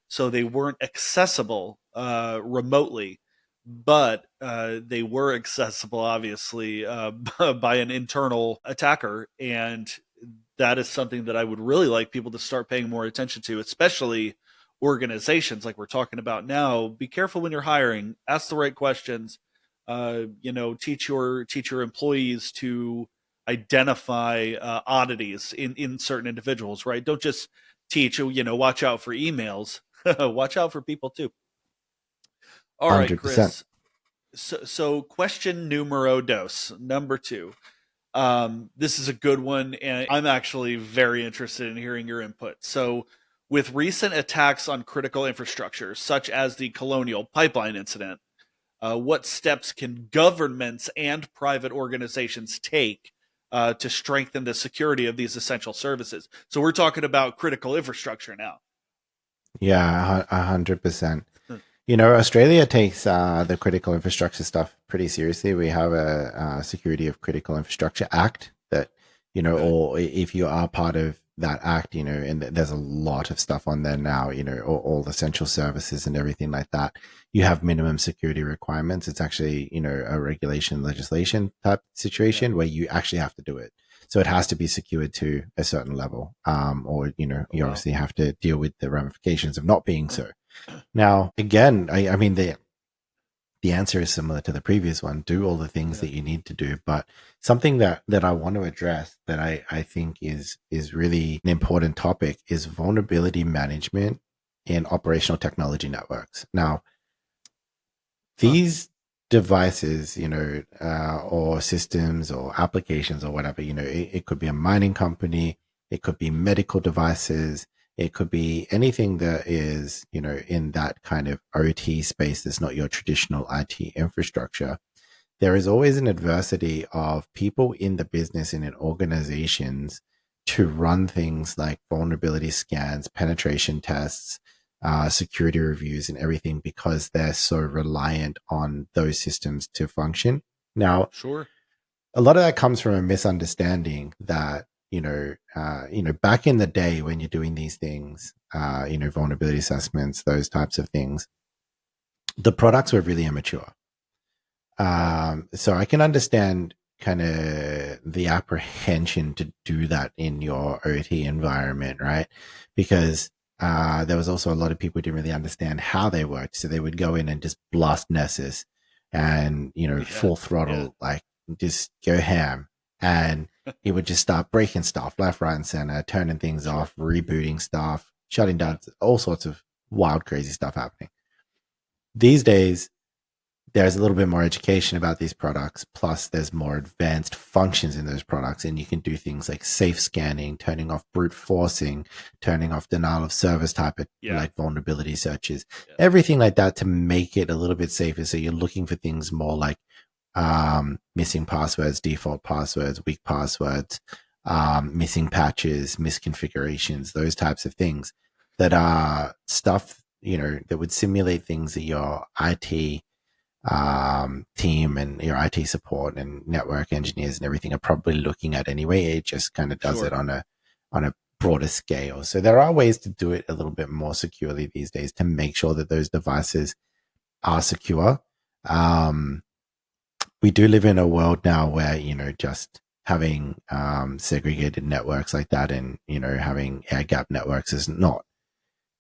So they weren't accessible remotely, but they were accessible, obviously, by an internal attacker. And that is something that I would really like people to start paying more attention to, especially organizations like we're talking about now. Be careful when you're hiring, ask the right questions, teach your employees to identify oddities in certain individuals, right? Don't just teach, watch out for emails. Watch out for people too. All right, 100%. Chris. So question numero dos, number two. This is a good one, and I'm actually very interested in hearing your input. So, with recent attacks on critical infrastructure, such as the Colonial Pipeline incident, what steps can governments and private organizations take to strengthen the security of these essential services? So, we're talking about critical infrastructure now. Yeah, 100%. Australia takes the critical infrastructure stuff pretty seriously. We have a Security of Critical Infrastructure Act that, Okay. or if you are part of that act, and there's a lot of stuff on there now, all the essential services and everything like that. You have minimum security requirements. It's actually, a regulation legislation type Yeah. situation where you actually have to do it. So it has to be secured to a certain level, or, Oh, you wow. obviously have to deal with the ramifications of not being so. Now, again, I mean, the answer is similar to the previous one. Do all the things Yeah. that you need to do. But something that I want to address that I think is really an important topic is vulnerability management in operational technology networks. Now, Huh. these devices, or systems or applications or whatever, it could be a mining company, it could be medical devices, it could be anything that is, in that kind of OT space that's not your traditional IT infrastructure. There is always an adversity of people in the business and in organizations to run things like vulnerability scans, penetration tests, security reviews, and everything because they're so reliant on those systems to function. Now, Sure. a lot of that comes from a misunderstanding that back in the day when you're doing these things, vulnerability assessments, those types of things, the products were really immature. Okay. So I can understand kind of the apprehension to do that in your OT environment, right? Because there was also a lot of people who didn't really understand how they worked. So they would go in and just blast Nessus and, Yeah. full Yeah. throttle, like just go ham. And it would just start breaking stuff left, right, and center, turning things Sure. off, rebooting stuff, shutting Yeah. down all sorts of wild, crazy stuff happening. These days, there's a little bit more education about these products. Plus, there's more advanced functions in those products, and you can do things like safe scanning, turning off brute forcing, turning off denial of service type of Yeah. like vulnerability searches, Yeah. everything like that to make it a little bit safer. So you're looking for things more like missing passwords, default passwords, weak passwords, missing patches, misconfigurations, those types of things that are stuff that would simulate things that your IT team and your IT support and network engineers and everything are probably looking at anyway. It just kind of does it Sure. on a broader scale. So there are ways to do it a little bit more securely these days to make sure that those devices are secure. Um, we do live in a world now where just having segregated networks like that and having air gap networks is not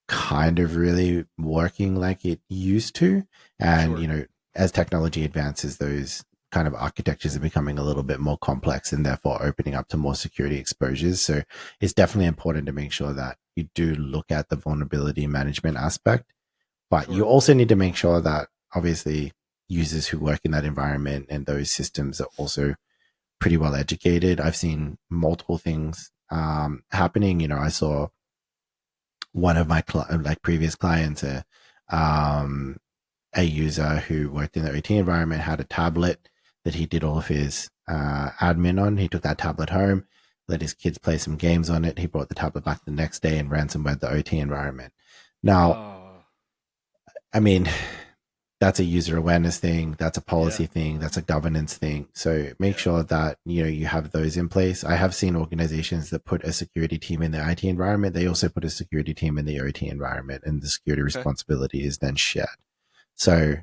kind of really working like it used to. And, Sure. as technology advances, those kind of architectures are becoming a little bit more complex and therefore opening up to more security exposures. So it's definitely important to make sure that you do look at the vulnerability management aspect, but you Sure. also need to make sure that obviously users who work in that environment and those systems are also pretty well educated. I've seen multiple things happening. I saw one of my previous clients, um, a user who worked in the OT environment, had a tablet that he did all of his admin on. He took that tablet home, let his kids play some games on it. He brought the tablet back the next day and ransomware the OT environment. Now, Oh. I mean, that's a user awareness thing, that's a Yeah. policy thing, that's a governance thing. So make Yeah. sure that you have those in place. I have seen organizations that put a security team in the IT environment. They also put a security team in the OT environment, and the security Okay. responsibility is then shared. So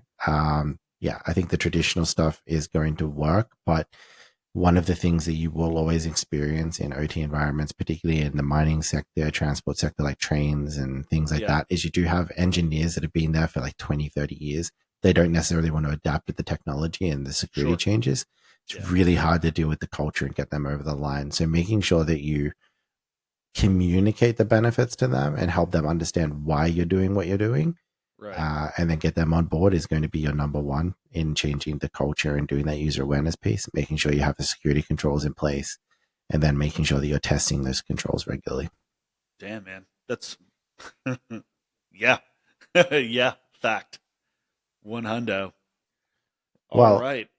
yeah, I think the traditional stuff is going to work, but one of the things that you will always experience in OT environments, particularly in the mining sector, transport sector, like trains and things like Yeah. that, is you do have engineers that have been there for like 20, 30 years. they don't necessarily want to adapt with the technology and the security Sure. changes. It's Yeah. really hard to deal with the culture and get them over the line. So making sure that you communicate the benefits to them and help them understand why you're doing what you're doing, Right. and then get them on board is going to be your number one in changing the culture and doing that user awareness piece, making sure you have the security controls in place, and then making sure that you're testing those controls regularly. Damn, man. That's yeah. Yeah, fact. One hundo. All Well, right.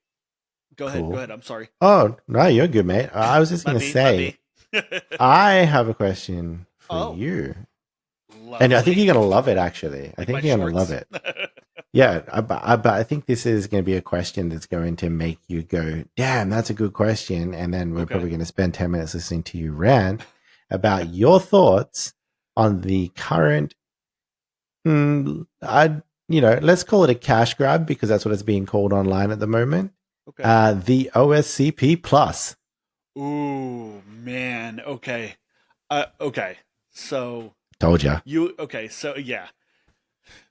Go ahead. Go cool. ahead. I'm sorry. Oh, no, you're good, mate. I was just My going to B, my say, B. I have a question for Oh, you. And I think lovely. you're going to love it, actually. I Like my think you're going to love shorts. it. Yeah, but I think this is going to be a question that's going to make you go, damn, that's a good question. And then we're Okay. probably going to spend 10 minutes listening to you rant about your thoughts on the current, let's call it a cash grab because that's what it's being called online at the moment. Okay. The OSCP Plus. Ooh, man. Okay. Okay. So Told ya. okay. So yeah.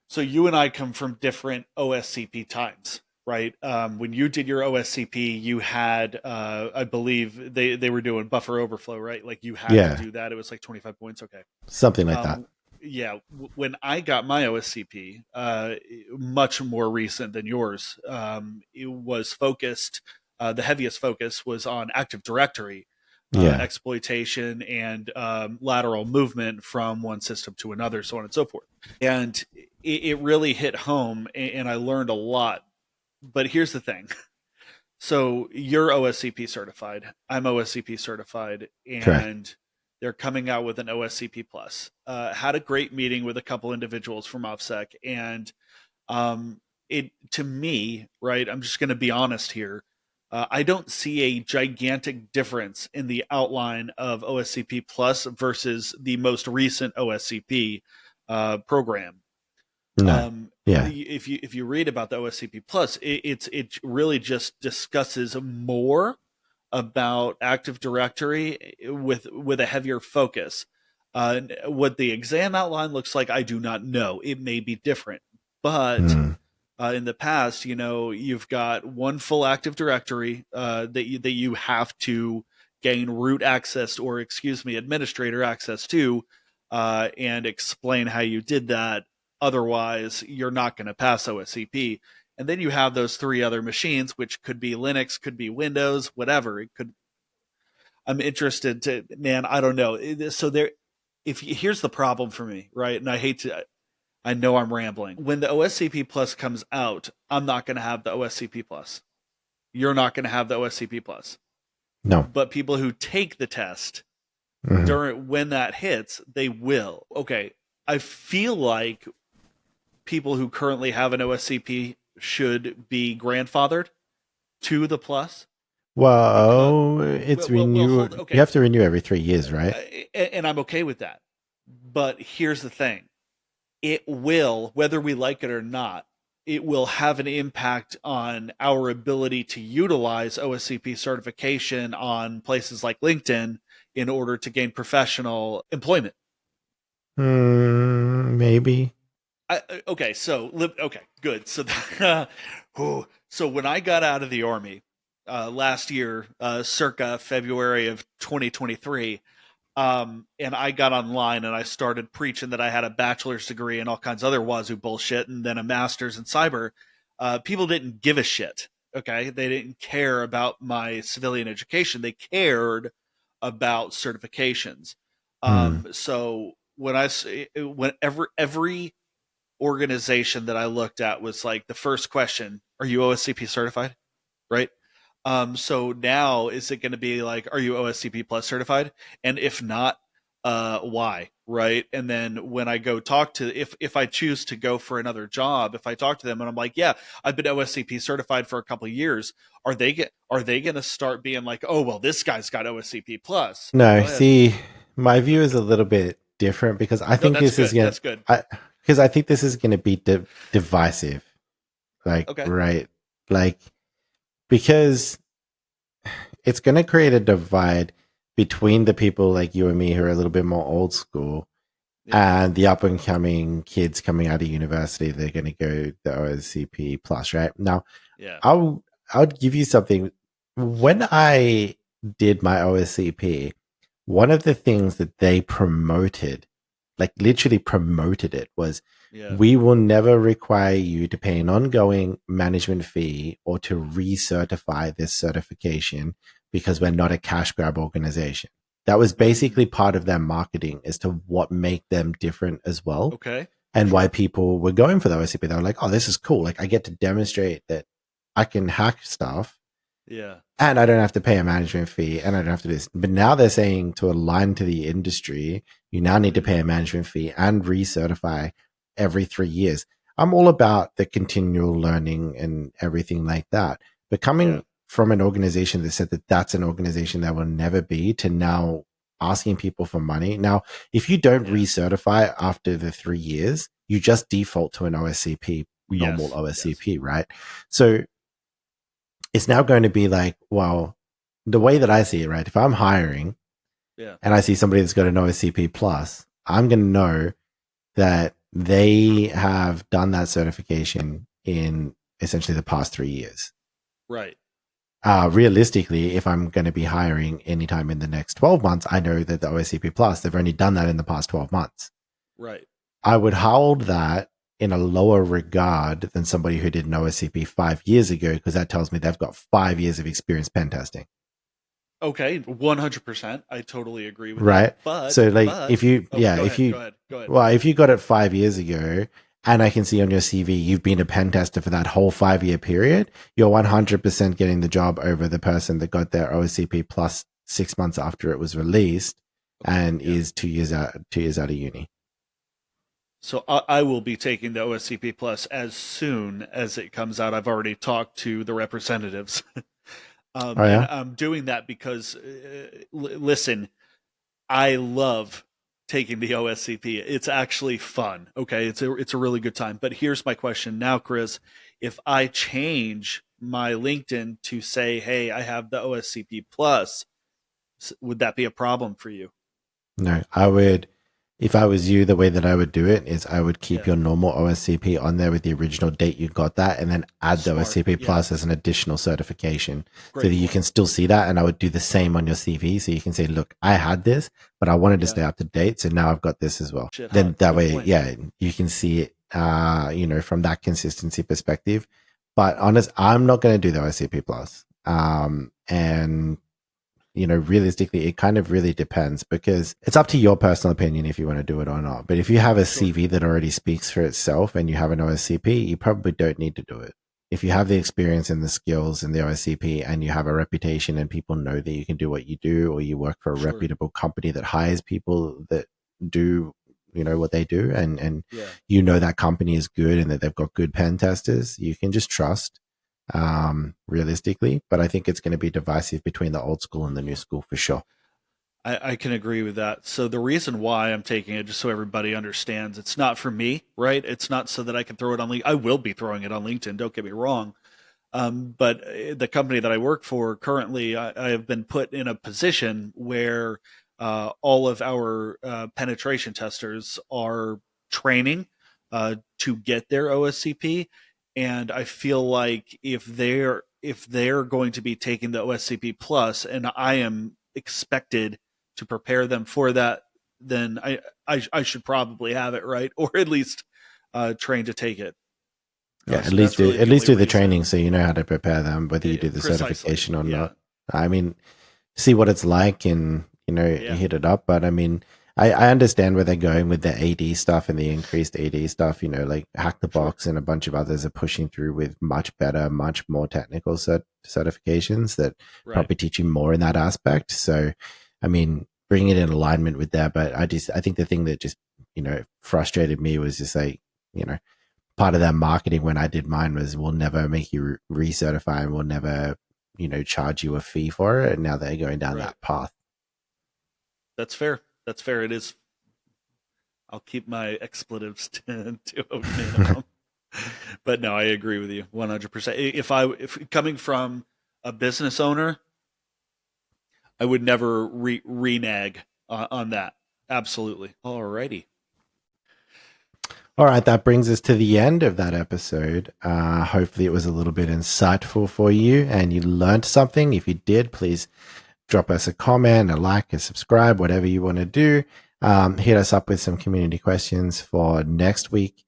So you and I come from different OSCP times, right? When you did your OSCP, you had, I believe they were doing buffer overflow, right? Like you had to Yeah, do that. It was like 25 points. Okay. something like that. Um, yeah. When I got my OSCP, much more recent than yours, it was focused. The heaviest focus was on Active Directory Yeah, exploitation and lateral movement from one system to another, so on and so forth. And it really hit home, and I learned a lot. But here's the thing. So you're OSCP certified. I'm OSCP certified, correct. and they're coming out with an OSCP plus. Had a great meeting with a couple individuals from OffSec, and it to me, right? I'm just going to be honest here. I don't see a gigantic difference in the outline of OSCP plus versus the most recent OSCP program. No. Yeah. If you read about the OSCP plus, it really just discusses more about Active Directory with a heavier focus. What the exam outline looks like, I do not know. It may be different, but Mm. in the past, you've got one full Active Directory that you have to gain root access, or excuse me, administrator access to, and explain how you did that. Otherwise, you're not going to pass OSCP. And then you have those three other machines, which could be Linux, could be Windows, whatever. It could. I'm interested to, man. I don't know. So there, if here's the problem for me, right? And I hate to. I know I'm rambling. When the OSCP Plus comes out, I'm not going to have the OSCP Plus. You're not going to have the OSCP Plus. No. But people who take the test Mm-hmm. during when that hits, they will. Okay, I feel like people who currently have an OSCP should be grandfathered to the Plus because Well, it's hold. renew. You Okay, have to renew every 3 years, right? and I'm okay with that. But here's the thing: it will, whether we like it or not, it will have an impact on our ability to utilize OSCP certification on places like LinkedIn in order to gain professional employment. Maybe. Okay, so okay, good. So, so when I got out of the army last year, circa February of 2023, and I got online and I started preaching that I had a bachelor's degree and all kinds of other wazoo bullshit, and then a master's in cyber. People didn't give a shit. Okay, they didn't care about my civilian education. They cared about certifications. Hmm. So when every organization that I looked at was like the first question, "Are you OSCP certified?" Right? So now is it going to be like, are you OSCP plus certified? And if not, why? Right. And then when I go talk to, if I choose to go for another job, if I talk to them and I'm like, yeah, I've been OSCP certified for a couple of years, are they going to start being like, oh, well, this guy's got OSCP plus? No, Go ahead. see, my view is a little bit different because I No, think that's this is good. gonna. That's good. Because I think this is gonna be divisive. Like, Okay. right? Like, because it's gonna create a divide between the people like you and me who are a little bit more old school Yeah. and the up and coming kids coming out of university, they're going to go the OSCP plus, right? Now, Yeah. I'll give you something. When I did my OSCP, one of the things that they promoted, like literally promoted it, was Yeah. we will never require you to pay an ongoing management fee or to recertify this certification because we're not a cash grab organization. That was basically part of their marketing as to what make them different as well, Okay. and why Sure. people were going for the OSCP. They were like, oh, this is cool. Like I get to demonstrate that I can hack stuff Yeah. and I don't have to pay a management fee and I don't have to do this. But now they're saying to align to the industry, you now need to pay a management fee and recertify every 3 years. I'm all about the continual learning and everything like that. But Yeah. coming from an organization that said that that's an organization that will never be, to now asking people for money. Now, if you don't Yeah. recertify after the 3 years, you just default to an OSCP, normal Yes. Yes. OSCP, right? So it's now going to be like, well, the way that I see it, right? If I'm hiring Yeah. and I see somebody that's got an OSCP plus, I'm going to know that they have done that certification in essentially the past 3 years. Right. Realistically, if I'm going to be hiring anytime in the next 12 months, I know that the OSCP plus, they've only done that in the past 12 months. Right. I would hold that in a lower regard than somebody who did an OSCP 5 years ago, because that tells me they've got 5 years of experience pen testing. Okay. 100%. I totally agree with that. Right. So like But, if you, oh, yeah, go if ahead. you, Go ahead. Go ahead. well, if you got it 5 years ago and I can see on your CV you've been a pen tester for that whole 5 year period, you're Okay. 100% getting the job over the person that got their OSCP plus 6 months after it was released Okay. and Yeah. is 2 years out of uni. So I will be taking the OSCP Plus as soon as it comes out. I've already talked to the representatives, Oh and yeah. I'm doing that because, listen, I love taking the OSCP. It's actually fun. Okay, it's a really good time. But here's my question now, Chris: if I change my LinkedIn to say, "Hey, I have the OSCP Plus," would that be a problem for you? No, I would, if I was you, the way that I would do it is I would keep Yeah, your normal OSCP on there with the original date you got that and then add the smart. OSCP Yeah, plus as an additional certification so that great you point. can still see that. And I would do the same on your CV. So you can say, look, I had this, but I wanted to Yeah, stay up to date. So now I've got this as well. shit hot. Then that Good way, point. yeah, you can see it, from that consistency perspective. But honest, I'm not going to do the OSCP plus. And realistically, it kind of really depends because it's up to your personal opinion if you want to do it or not. But if you have a Sure, CV that already speaks for itself and you have an OSCP, you probably don't need to do it. If you have the experience and the skills in the OSCP and you have a reputation and people know that you can do what you do, or you work for a sure. reputable company that hires people that do, what they do, and Yeah. that company is good and that they've got good pen testers, you can just trust realistically. But I think it's going to be divisive between the old school and the new school for sure. I can agree with that. So the reason why I'm taking it, just so everybody understands, it's not for me, right? It's not so that I can throw it on LinkedIn. I will be throwing it on LinkedIn. Don't get me wrong. But the company that I work for currently, I have been put in a position where all of our penetration testers are training to get their OSCP, and I feel like if they're going to be taking the OSCP plus, and I am expected to prepare them for that, then I should probably have it right, or at least train to take it. Yeah, So that's really at the least only do the reason. training so you know how to prepare them, whether you do the Precisely. certification or Yeah. not. I mean, see what it's like and Yeah. hit it up. But I mean, I understand where they're going with the AD stuff and the increased AD stuff. Like Hack the Sure. Box and a bunch of others are pushing through with much better, much more technical certifications that Right. probably teach you more in that aspect. So, I mean, bring it in alignment with that. But I think the thing that just frustrated me was just like you know part of their marketing when I did mine was we'll never make you recertify and we'll never charge you a fee for it. And now they're going down Right. that path. That's fair. That's fair. It is. I'll keep my expletives to a minimum. But no, I agree with you 100%. If coming from a business owner, I would never renege on that. Absolutely. Alrighty. All right, that brings us to the end of that episode. Hopefully, it was a little bit insightful for you and you learned something. If you did, please drop us a comment, a like, a subscribe, whatever you want to do. Hit us up with some community questions for next week.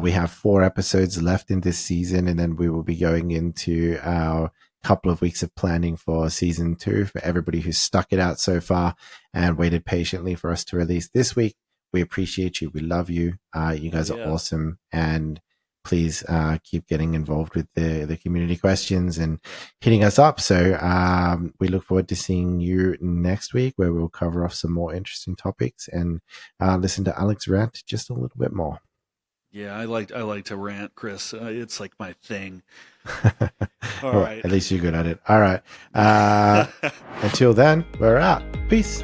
We have 4 episodes left in this season, and then we will be going into our couple of weeks of planning for season 2. For everybody who's stuck it out so far and waited patiently for us to release this week, we appreciate you. We love you. You guys are awesome. And please keep getting involved with the community questions and hitting us up. So we look forward to seeing you next week, where we'll cover off some more interesting topics and listen to Alex rant just a little bit more. Yeah, I like to rant, Chris. It's like my thing. All Well, right. at least you're good at it. All right. Until then, we're out. Peace.